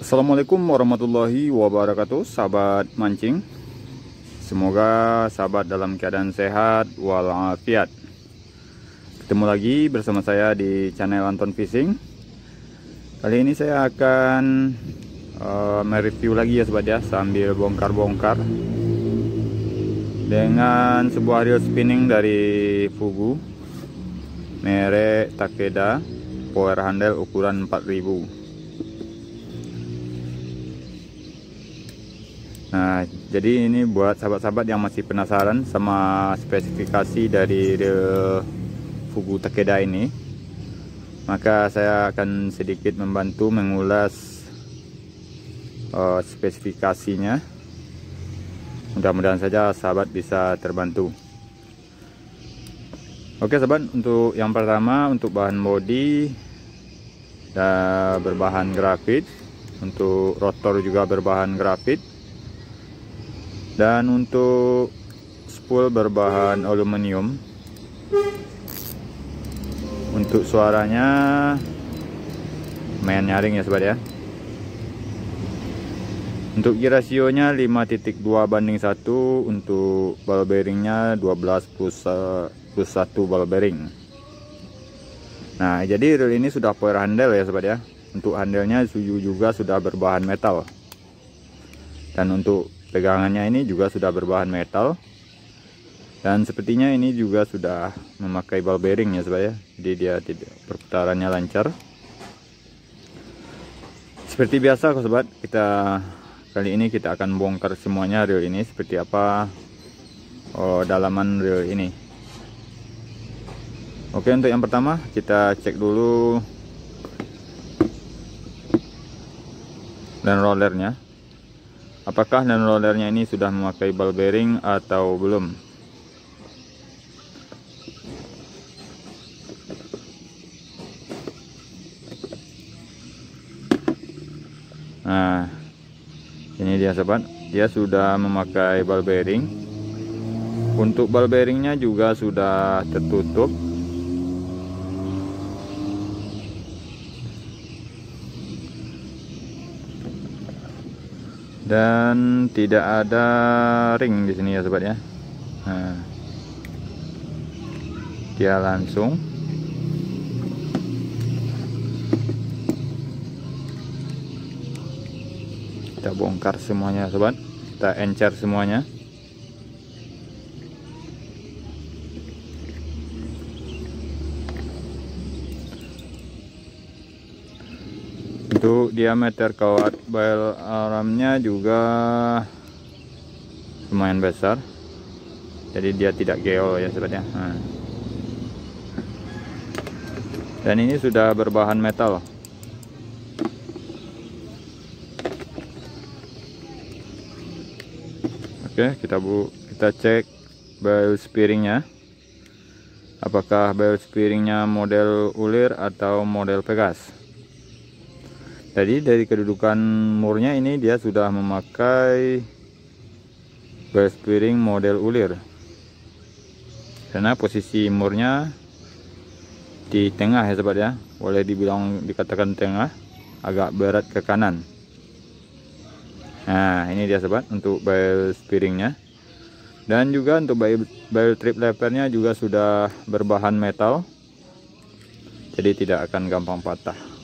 Assalamualaikum warahmatullahi wabarakatuh, sahabat mancing. Semoga sahabat dalam keadaan sehat walafiat. Ketemu lagi bersama saya di channel Anton Fishing. Kali ini saya akan mereview lagi ya sahabat ya, sambil bongkar-bongkar dengan sebuah reel spinning dari Fugu merek Takeda power handle ukuran 4000. Nah, jadi ini buat sahabat-sahabat yang masih penasaran sama spesifikasi dari reel Fugu Takeda ini, maka saya akan sedikit membantu mengulas spesifikasinya. Mudah-mudahan saja sahabat bisa terbantu. Oke sahabat, untuk yang pertama, untuk bahan bodi berbahan grafit, untuk rotor juga berbahan grafit, dan untuk spool berbahan aluminium. Untuk suaranya main nyaring ya sobat ya. Untuk gear rasionya 5.2 banding 1, untuk ball bearingnya 12 plus 1 ball bearing. Nah, jadi reel ini sudah power handle ya sobat ya. Untuk handlenya juga sudah berbahan metal, dan untuk pegangannya ini juga sudah berbahan metal, dan sepertinya ini juga sudah memakai ball bearing ya sobat ya. Jadi dia tidak, perputarannya lancar. Seperti biasa sobat, kali ini kita akan bongkar semuanya reel ini seperti apa dalaman reel ini. Oke, untuk yang pertama kita cek dulu dan rollernya. Apakah dan rollernya ini sudah memakai ball bearing atau belum? Nah, ini dia sobat, dia sudah memakai ball bearing. Untuk ball bearingnya juga sudah tertutup. Dan tidak ada ring di sini ya sobat ya. Nah, dia langsung kita bongkar semuanya sobat, kita encer semuanya. Untuk diameter kawat bel aramnya juga lumayan besar, jadi dia tidak geol ya sobat ya. Nah, dan ini sudah berbahan metal. Oke, kita cek bel spearingnya. Apakah bel spearingnya model ulir atau model Pegas? Jadi dari kedudukan murnya ini dia sudah memakai bel spearing model ulir, karena posisi murnya di tengah ya sobat ya, boleh dikatakan tengah, agak berat ke kanan. Nah, ini dia sobat untuk bel spearingnya. Dan juga untuk bel trip levernya juga sudah berbahan metal, jadi tidak akan gampang patah.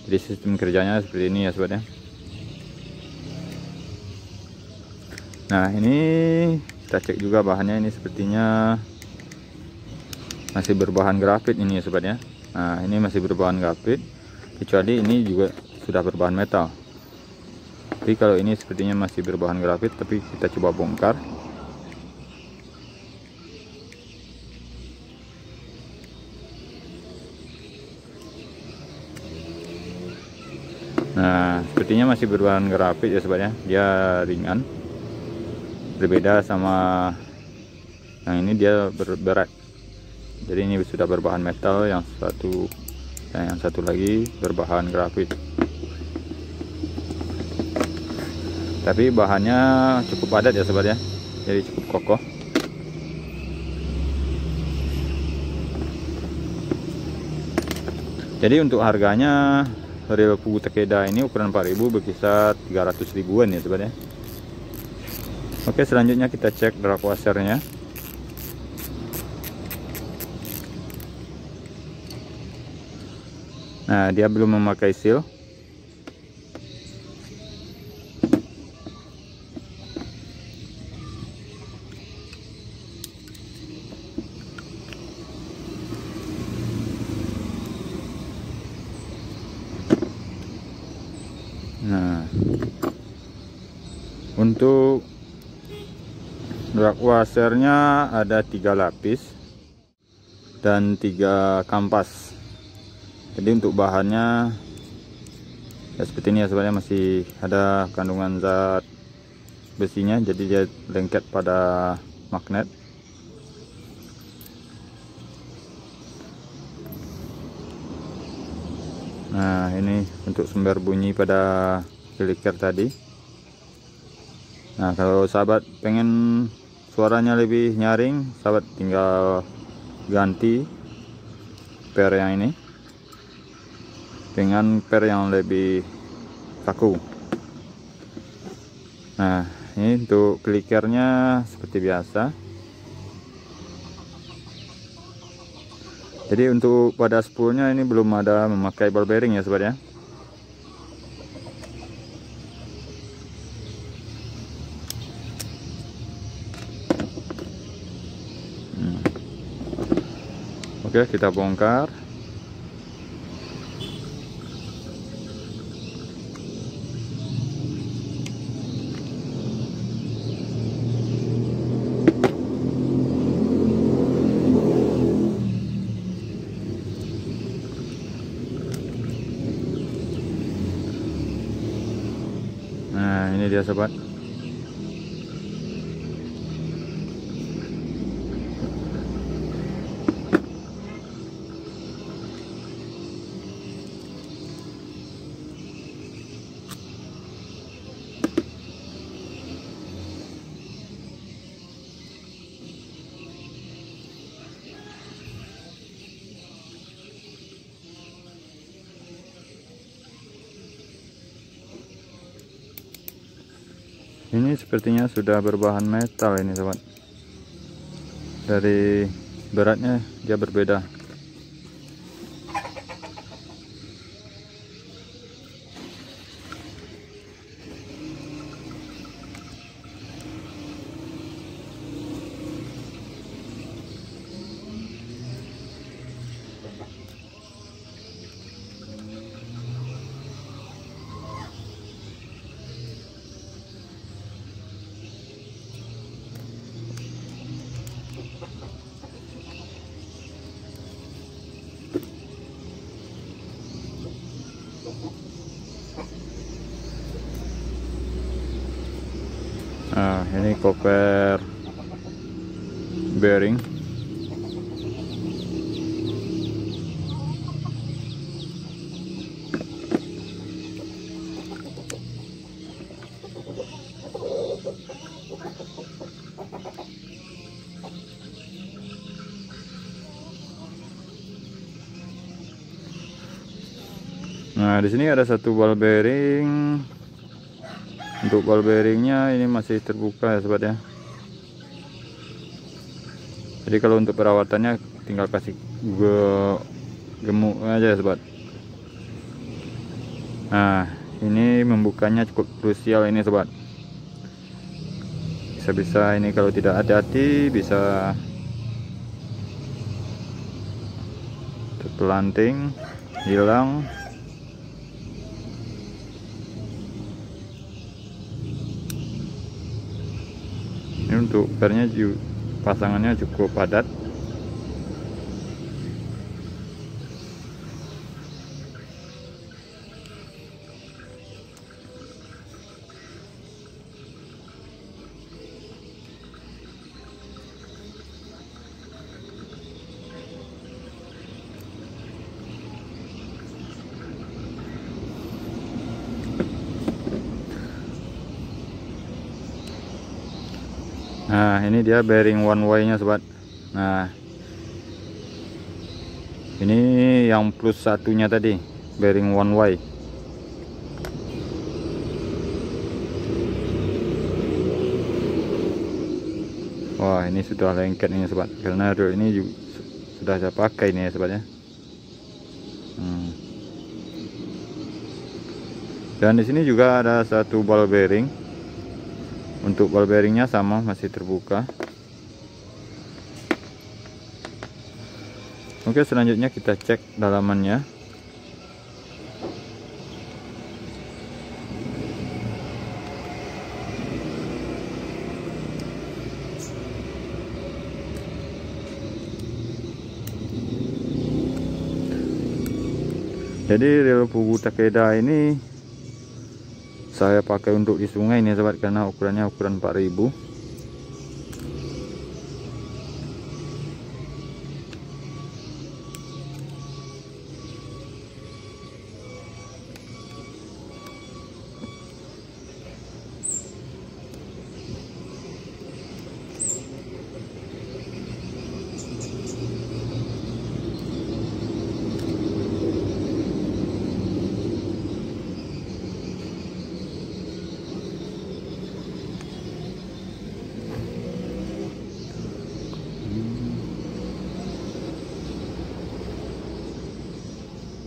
Jadi sistem kerjanya seperti ini ya sobat ya. Nah, ini kita cek juga bahannya, ini sepertinya masih berbahan grafit ini ya sobat ya. Nah, ini masih berbahan grafit, kecuali ini juga sudah berbahan metal. Tapi kalau ini sepertinya masih berbahan grafit, tapi kita coba bongkar. Nah, sepertinya masih berbahan grafit ya sobat ya. Dia ringan, berbeda sama yang ini, dia berat. Jadi ini sudah berbahan metal yang satu, dan yang satu lagi berbahan grafit. Tapi bahannya cukup padat ya sobat ya, jadi cukup kokoh. Jadi untuk harganya reel Fugu Takeda ini ukuran 4000 berkisar 300 ribuan ya sobat ya. Oke, selanjutnya kita cek drag washernya. Nah, dia belum memakai seal. Nah, untuk drag washernya ada 3 lapis dan 3 kampas. Jadi untuk bahannya ya seperti ini ya sobatnya, masih ada kandungan zat besinya, jadi dia lengket pada magnet. Nah, ini untuk sumber bunyi pada clicker tadi. Nah, kalau sahabat pengen suaranya lebih nyaring, sahabat tinggal ganti per yang ini dengan per yang lebih kaku. Nah, ini untuk clickernya seperti biasa. Jadi untuk pada spoolnya ini belum ada memakai ball bearing ya sobat ya. Oke, kita bongkar. Nah, ini dia sobat. Ini sepertinya sudah berbahan metal ini sobat. Dari beratnya dia berbeda. Nah, ini cover bearing. Nah, di sini ada satu ball bearing. Untuk ball bearingnya ini masih terbuka ya sobat ya. Jadi kalau untuk perawatannya tinggal kasih gemuk aja ya sobat. Nah, ini membukanya cukup krusial ini sobat. Bisa-bisa ini kalau tidak hati-hati bisa terpelanting, hilang. Ini untuk pernya pasangannya cukup padat. Nah, ini dia bearing one way nya sobat. Nah, ini yang plus satunya tadi bearing one way. Wah, ini sudah lengket ini sobat, karena reel ini juga sudah saya pakai ini ya sobat ya. Dan di sini juga ada satu ball bearing. Untuk ball bearingnya sama, masih terbuka. Oke, selanjutnya kita cek dalamannya. Jadi reel Fugu Takeda ini saya pakai untuk di sungai ini sobat, karena ukurannya ukuran 4000.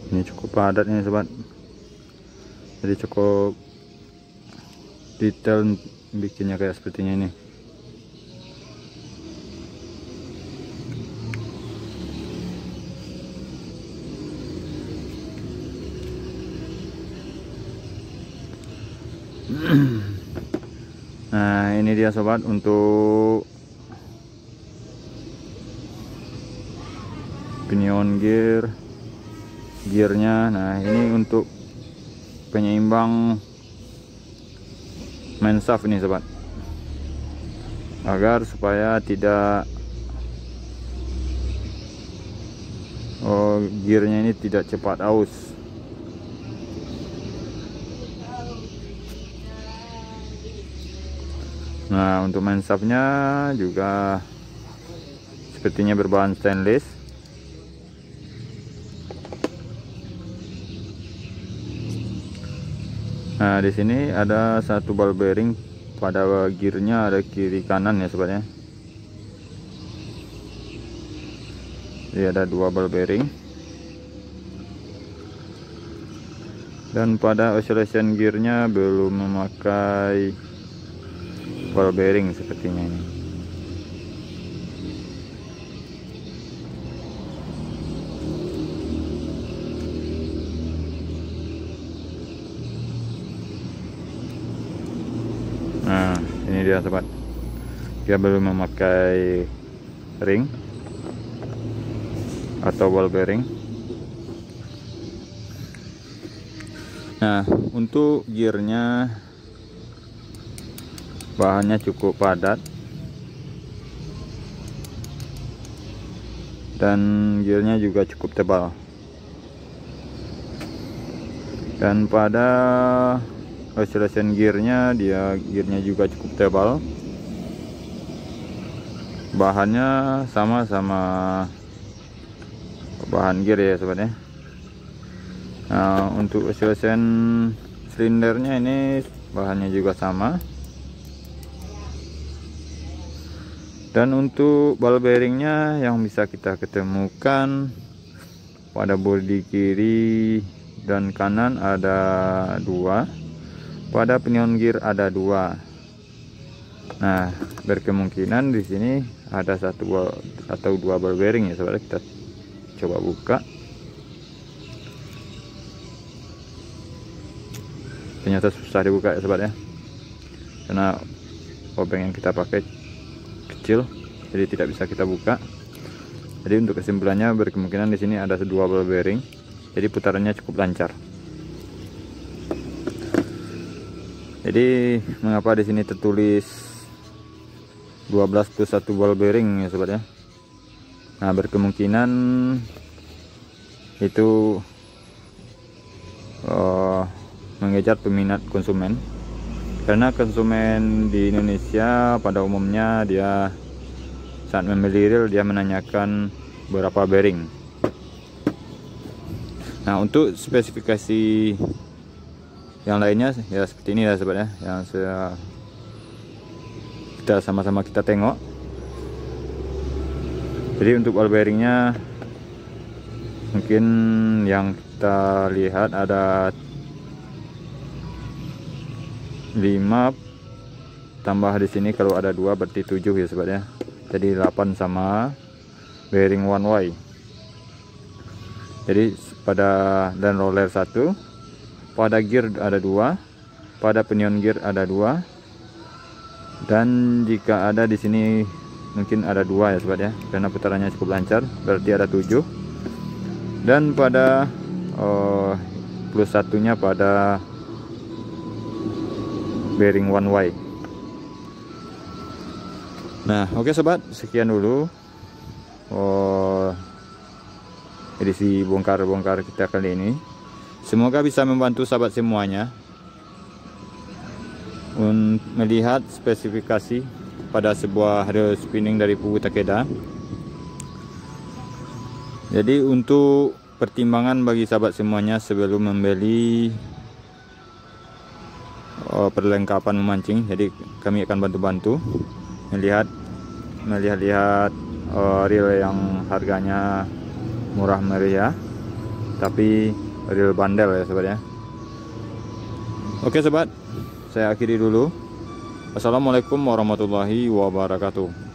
Ini cukup padat ini sobat, jadi cukup detail bikinnya kayak sepertinya ini. Nah, ini dia sobat untuk pinion gearnya. Nah, ini untuk penyeimbang main shaft ini sobat, agar supaya tidak gearnya ini tidak cepat aus. Nah, untuk main shaftnya juga sepertinya berbahan stainless. Nah, di sini ada satu ball bearing pada gearnya, ada kiri kanan ya sobat ya. Jadi ada dua ball bearing. Dan pada oscillation gearnya belum memakai ball bearing sepertinya ini. Nah, ini dia sobat, dia belum memakai ring atau ball bearing. Nah, untuk gearnya bahannya cukup padat dan gearnya juga cukup tebal. Dan pada oscillation gearnya, gearnya juga cukup tebal. Bahannya sama-sama bahan gear ya sobat ya. Nah, untuk oscillation silindernya ini bahannya juga sama. Dan untuk ball bearingnya yang bisa kita ketemukan pada bodi kiri dan kanan ada dua, pada pinion gear ada dua. Nah, berkemungkinan di sini ada satu atau dua ball bearing ya sobat. Kita coba buka. Ternyata susah dibuka ya sobat ya, karena obeng yang kita pakai kecil, jadi tidak bisa kita buka. Jadi untuk kesimpulannya, berkemungkinan di sini ada dua ball bearing, jadi putarannya cukup lancar. Jadi mengapa di sini tertulis 12 plus 1 ball bearing ya sobat ya. Nah, berkemungkinan itu mengejar peminat konsumen, karena konsumen di Indonesia pada umumnya dia saat membeli reel dia menanyakan berapa bearing. Nah, untuk spesifikasi yang lainnya ya seperti ini ya sobat ya, yang kita sama-sama kita tengok. Jadi untuk ball bearingnya mungkin yang kita lihat ada 5 tambah di sini, kalau ada 2 berarti 7 ya sobat ya. Jadi 8 sama bearing one way. Jadi pada dan roller 1, pada gear ada 2, pada pinion gear ada 2, dan jika ada di sini mungkin ada 2 ya sobat ya, karena putarannya cukup lancar, berarti ada 7. Dan pada plus satunya pada bearing one way. Nah, oke sobat, sekian dulu edisi bongkar-bongkar kita kali ini. Semoga bisa membantu sahabat semuanya untuk melihat spesifikasi pada sebuah reel spinning dari Fugu Takeda. Jadi untuk pertimbangan bagi sahabat semuanya sebelum membeli perlengkapan memancing, jadi kami akan bantu-bantu melihat reel yang harganya murah meriah tapi reel bandel ya sobat ya. Oke sobat, saya akhiri dulu. Assalamualaikum warahmatullahi wabarakatuh.